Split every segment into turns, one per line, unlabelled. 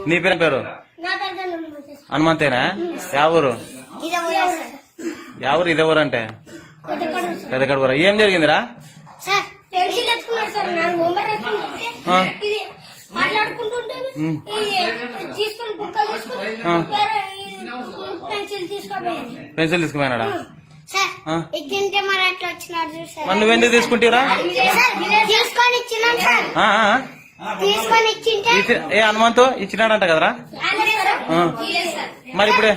నీ పేరు హనుమంతేనా? ఎవరు ఎవరు ఇదెవరు అంటే పెద్దకడూర. ఏం జరిగిందిరా? పెన్సిల్ తీసుకుపోయినాడా? మరి నువ్వెందుకు తీసుకుంటారా? ఏ హనుమంతు ఇచ్చినాడంట కదరా? మరి ఇప్పుడే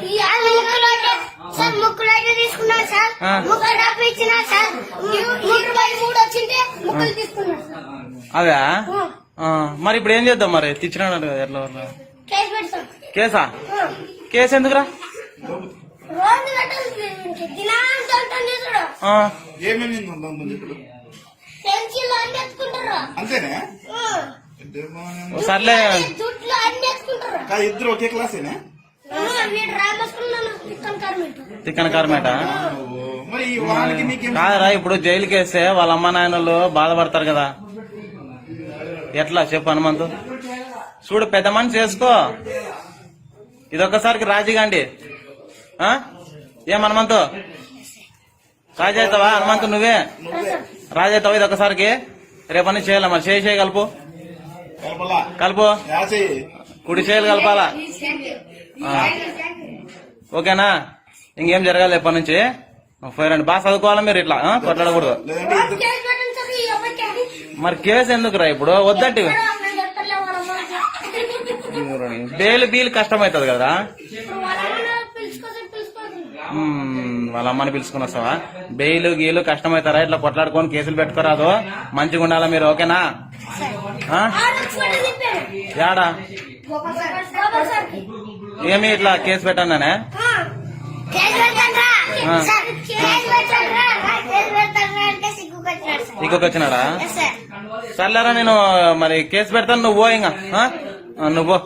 అవా? మరి ఇప్పుడు ఏం చేద్దాం? మరి తెచ్చినాడంట కదా, ఎట్లా? కేసా? కేసు ఎందుకురా? సర్లే,
ఇద్దరు ఒకే క్లాసేనా?
తిక్కన కార్మేట కాదరా. ఇప్పుడు జైలుకి వేస్తే వాళ్ళ అమ్మ నాయనలు బాధపడతారు కదా, ఎట్లా చెప్పు హనుమంతు? చూడు, పెద్ద మనిషి చేసుకో, ఇదొక్కసారికి రాజీగాండి. ఏం హనుమంతు, రాజీ అవుతావా? హనుమంతు నువ్వే రాజీ అవుతావా ఇదొక్కసారికి? రేపటి నుంచి చేయాల, మరి చేయి కలుపు, కలుపు, కుడి చేయలు కలపాలా? ఓకేనా? ఇంకేం జరగాలి రేపటి నుంచి? పోయిరండి, బాగా చదువుకోవాలా మీరు, ఇట్లా కొట్లాడకూడదు. మరి కేసు ఎందుకురా ఇప్పుడు? వద్దంటే బేలు బీలు కష్టమవుతుంది కదరా. వాళ్ళ అమ్మని పిలుచుకుని వస్తావా? బెయిలు గీలు కష్టమవుతారా? ఇట్లా కొట్లాడుకొని కేసులు పెట్టుకోరాదు, మంచిగా ఉండాలా మీరు. ఓకేనా? యాడా ఏమి ఇట్లా కేసు పెట్టానే? ఇంకొకొచ్చినాడా? సర్లేరా, నేను మరి కేసు పెడతాను, నువ్వు ఇంకా నువ్వు